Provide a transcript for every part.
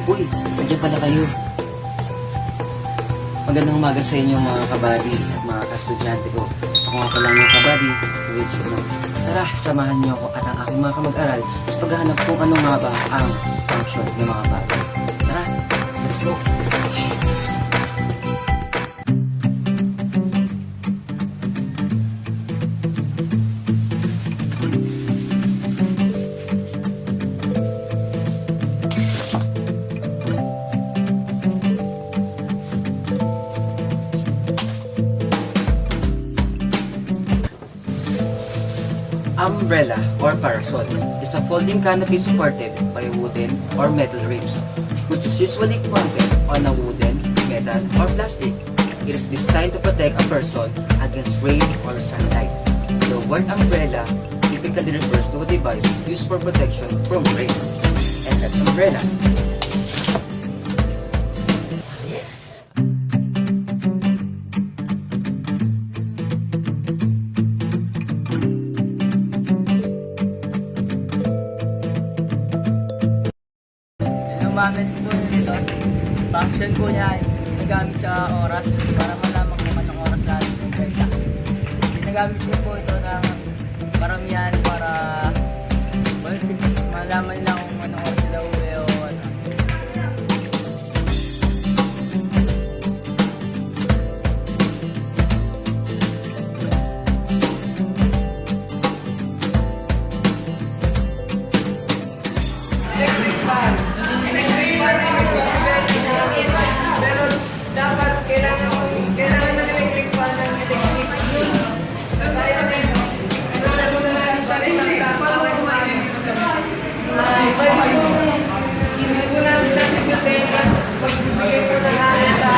Uy, nandiyan pala kayo. Magandang umaga sa inyo mga kabady at mga kastudyante ko. Ako nga pala yung kabady, Luigi No. Tara, samahan niyo ako at ang aking mga kamag-aral sa paghahanap kung ano nga ba ang function ng mga bagay. Tara, let's go! Umbrella or parasol is a folding canopy supported by wooden or metal ribs, which is usually mounted on a wooden, metal, or plastic. It is designed to protect a person against rain or sunlight. The word umbrella typically refers to a device used for protection from rain, and that's umbrella. Gumamit po yung relos. Function po niya ay nagamit sa oras para malaman kung anong oras lalo yung benta. Ginagamit din po ito ng karamihan para malaman nila kung anong oras sila uwi o ano. Electric fan. Pero dapat kailangan ng electric fan ng electricity. Kaya kailangan mo na natin siya isang sakto. Hindi mo natin siya tignan at pagbibigay po ng hangin sa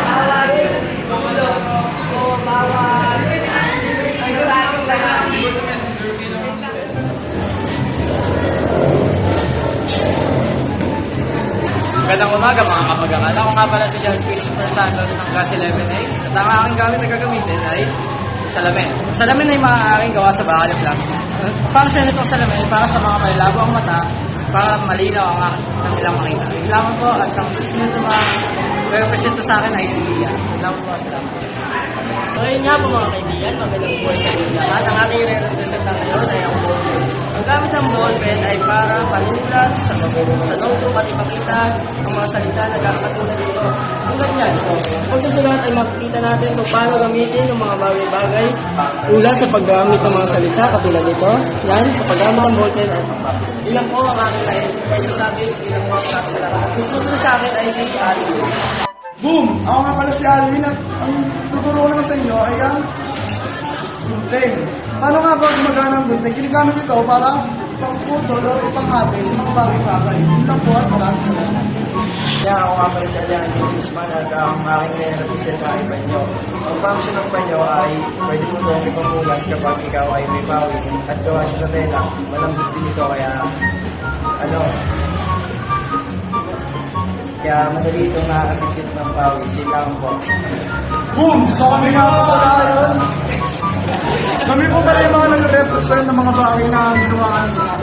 bawat sulok o bawat ano sa ating lahat. Magandang umaga mga kapag-akala. Ako nga pala si John Christopher Santos ng Class 11A. At ang aking gamit na gagamitin ay salamin. Salamin ay maaaring gawa sa bakal ng plastic. Function nitong salamin ay para sa mga malilabo ang mata para malinaw ang kanilang makita. Lamang po at ang susunod na mga represento sa akin ay si Lia. Lamang po, salamat. So yun nga po mga kaibigan, magandang buhay sa inyo lahat. Ang aking re-represent na ngayon ay ang ballpen. Ang gamit ng ballpen ay para panulat sa notebook at ipakita ang mga salita na kakatulad nito. Ang ganyan. Sa pagsusulat ay makikita natin kung paano gamitin ng mga bagay-bagay ula sa paggamit ng mga salita katulad nito. Yan, sa paggamit ng ballpen at ilang po ang aking life. Kaya sasabi, ilang po ang sabi sa lahat. Susunod sa akin ay si Ali. Boom! Ako nga pala si Alvin at ang tuturo ko naman sa inyo ay ang gunting. Paano nga ba gumagana ang gunting? Ginagamit ito para pang-putol o ipang-hati sa mga bagay-bagay. Yun lang po at maraming salamat. Kaya ako nga pala si Alejandro Guzman at ang aking re-represent ay banyo. Ang function ng banyo ay pwede mo doon ipanghugas kapag ikaw ay may pawis at gawa siya sa tela. Malambot din ito kaya kaya madali itong nakakasikip ng pawis. Yun lang po. Boom! So kami nga po pala yun. Kami po pala yung mga nag-represent ng mga bagay na ginawa kanina.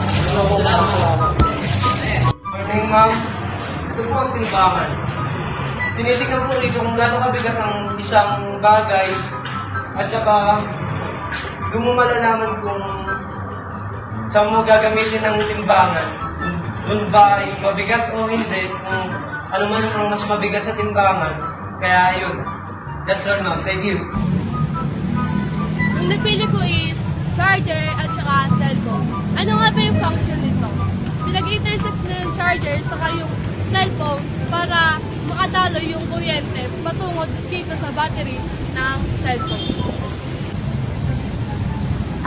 Morning, ma'am. Ito po ang timbangan. Tinitignan po rito kung gaano kabigat ang isang bagay at saka doon mo malalaman kung saan mo gagamitin ang timbangan. Doon ba ay mabigat o hindi, kung ano man ang mas mabigat sa timbangan. Kaya yun. That's all, ma'am. Thank you. Ang napili ko is charger at saka cellphone. Ano nga ba yung function nito? Pinag-intercept na yung charger saka yung cellphone para makadalo yung kuryente patungo dito sa battery ng cellphone.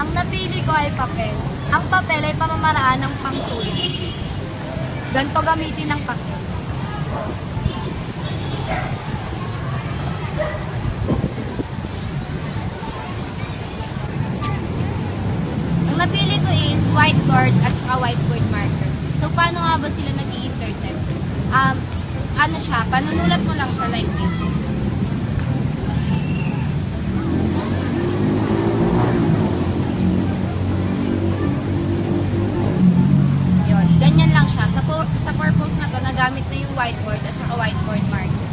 Ang napili ko ay papel. Ang papel ay pamamaraan ng pangsulit. Ganito gamitin ng papel. Ang napili ko is whiteboard at saka whiteboard marker. So, paano nga ba sila nag-i-intercept? Ano siya, panunulat mo lang siya like this. Yun, ganyan lang siya. Sa purpose na to, nagamit whiteboard at saka whiteboard marker.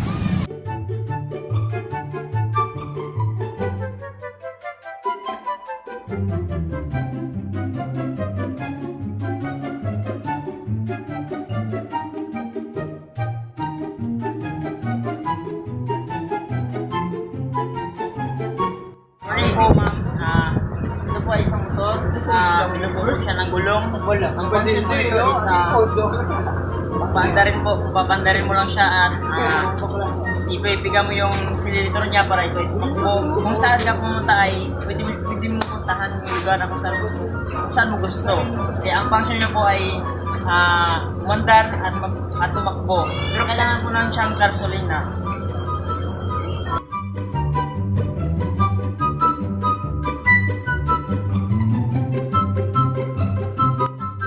Morning po, ma'am. Ito po ay isang motor. Binubulot siya ng gulong. Ang function po ito is papandarin mo lang siya at ipipiga mo yung silindro niya para ito tumakbo. Kung saan ka pumunta ay pwede mo puntahan yung lugar na kung saan mo gusto. Kaya ang function niya po ay umandar at tumakbo. Pero kailangan po lang siyang gasolina.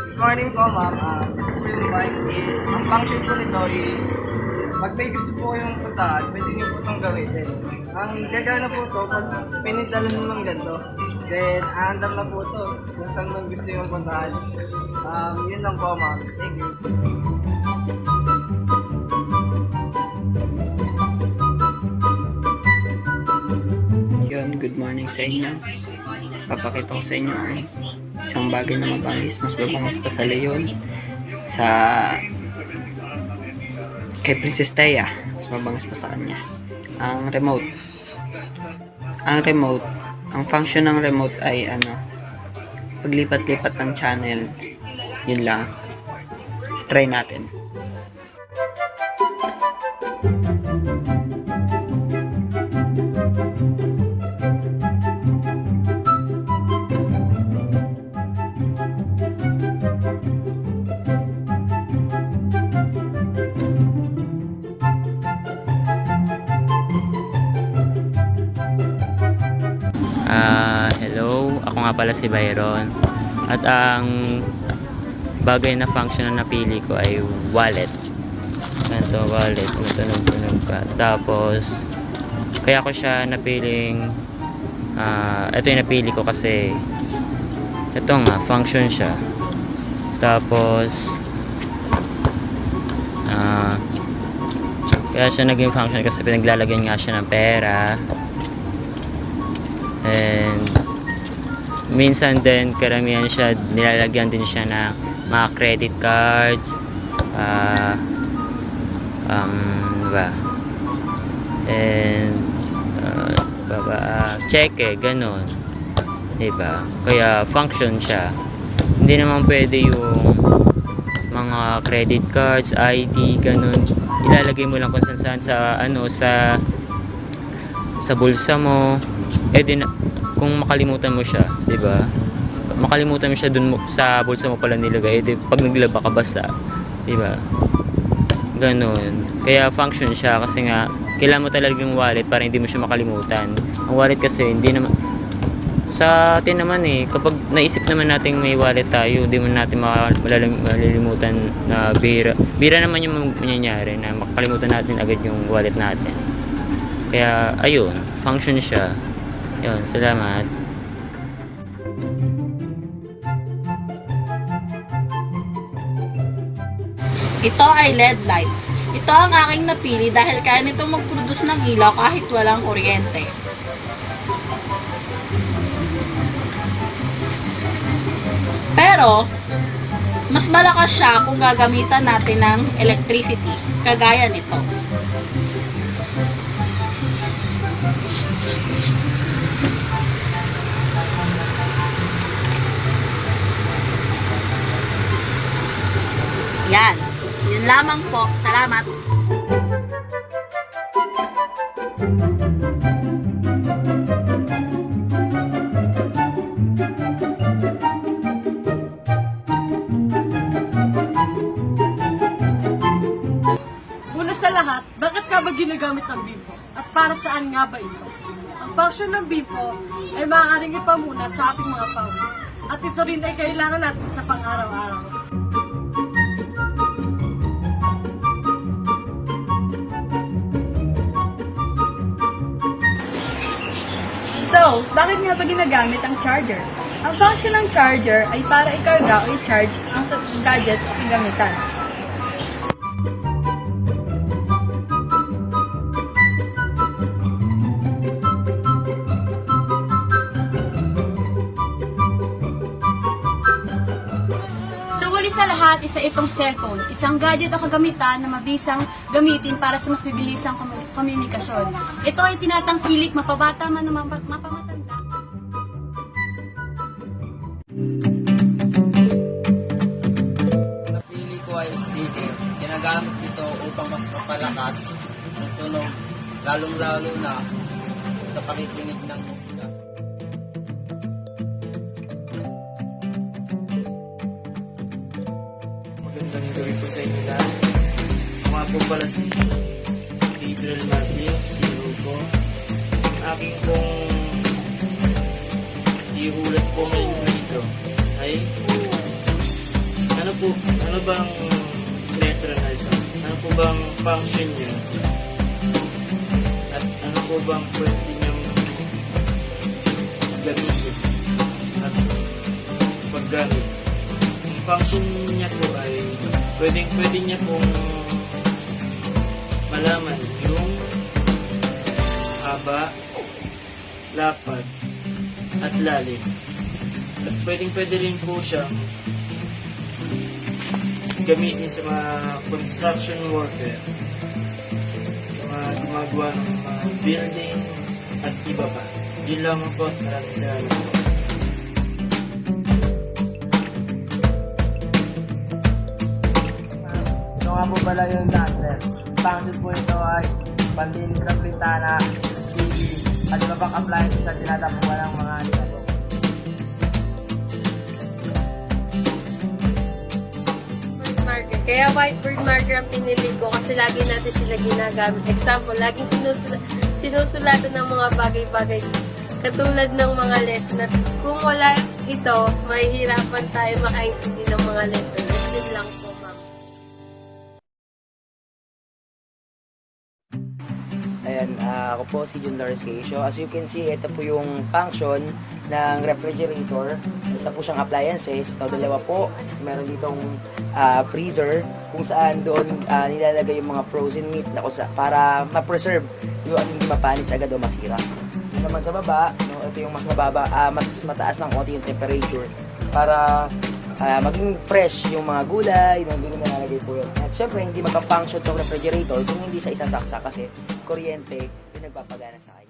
Good morning po, ma'am. Ito po yung bike is, ang function po nito is, pag may gusto po kayong puntahan, pwede niyo po itong gamitin. Ang gagana po ito, pag pinitalan mo ng ganito, then aandar na po ito kung saan man gusto yung puntahan. Yun lang po, ma'am. Thank you. Yun, good morning sa inyo. Papakita ko sa inyo ang isang bagay na mabangis, mas mabangis pa sa leyon sa kay Princess Taya, mas mabangis pa sa kanya. Ang remote, ang function ng remote ay paglipat-lipat ng channel. Yun lang, try natin. Hello, ako nga pala si Byron. At ang bagay na function na napili ko ay wallet. Ganito, wallet. Tunog ka. Tapos, kaya ko siya napiling, ito yung napili ko kasi ito nga, function siya. Tapos, kaya siya naging function kasi pinaglalagyan nga siya ng pera. And minsan din karamihan siya nilalagyan din siya ng mga credit cards, ba, and cheque, ganon, diba? Kaya function siya. Hindi naman pwede yung mga credit cards, ID, ganon, ilalagay mo lang kung saan sa bulsa mo. Din kung makalimutan mo siya, 'di ba? Makalimutan mo siya dun sa bulsa mo pala nilagay, pag naglaba ka basta, 'di ba? Ganon. Kaya function siya kasi nga kailangan mo talaga yung wallet para hindi mo siya makalimutan. Ang wallet kasi hindi naman sa atin naman kapag naisip naman natin may wallet tayo, hindi mo natin malilimutan na bira naman yung mangyayari na makalimutan natin agad yung wallet natin. Kaya ayun, function siya. Yun, salamat. Ito ay LED light. Ito ang aking napili dahil kaya nito mag-produce ng ilaw kahit walang kuryente. Pero, mas malakas siya kung gagamitan natin ng electricity, kagaya nito. Yan. Yun lamang po. Salamat. Una sa lahat, bakit ka ba ginagamit ng bimpo? At para saan nga ba ito? Ang function ng bimpo ay maaaring ipamuna sa ating mga pawis. At ito rin ay kailangan natin sa pang-araw-araw. So, bakit nga ba ginagamit ang charger? Ang function ng charger ay para ikarga o i-charge ang gadgets o kagamitan. sa lahat, isa itong cellphone. Isang gadget o kagamitan na mabisang gamitin para sa mas bibilisang komunikasyon. Ito ay tinatangkilik mapabata man o mapamatanda. Napili ko ay speaker. Ginagamit ito upang mas mapalakas ang tunog, lalong-lalo na sa pakikinig ng musika. Magandang gabi po sa inyo lahat. Ako nga po pala si Gabriel Matthew, CEO ko. Aking pong iulat po ngayon dito ay ano bang letra na ito? Ano po bang function niya? At ano po bang pwede niyang gamitin at paggamit? Ang function niya po ay pwede niya pong malaman yung haba, lapad, at lalim. At pwede rin po siyang gamitin sa mga construction worker, sa mga gumagawa ng mga building at iba pa. Yun lamang po. Maraming salamat po. Ito nga po pala yung Dazzler. Function po ito ay panlinis ng pintana, TV, at iba pang appliances na tinatapuan ng mga nito. Marker. Kaya whiteboard marker ang pinili ko kasi lagi natin sila ginagamit. Example, laging sinusulatan ng mga bagay-bagay katulad ng mga lesson. At kung wala ito, mahihirapan tayo makaintindi ng mga lesson. Yun lang po, ma'am. Ayan, ako po si Jun Larescacio. As you can see, ito po yung function ng refrigerator. Isa po siyang appliances. Ito, dalawa po. Meron ditong freezer kung saan doon nilalagay yung mga frozen meat na para ma-preserve yung hindi mapanis agad o masira. Yung naman sa baba, no, ito yung mas mababa, mas mataas ng konti yung temperature para maging fresh yung mga gulay, yung hindi nilalagay po yun. At syempre, hindi magka-function itong refrigerator kung hindi siya isang saksa kasi kuryente yung nagpapagana sa kanya.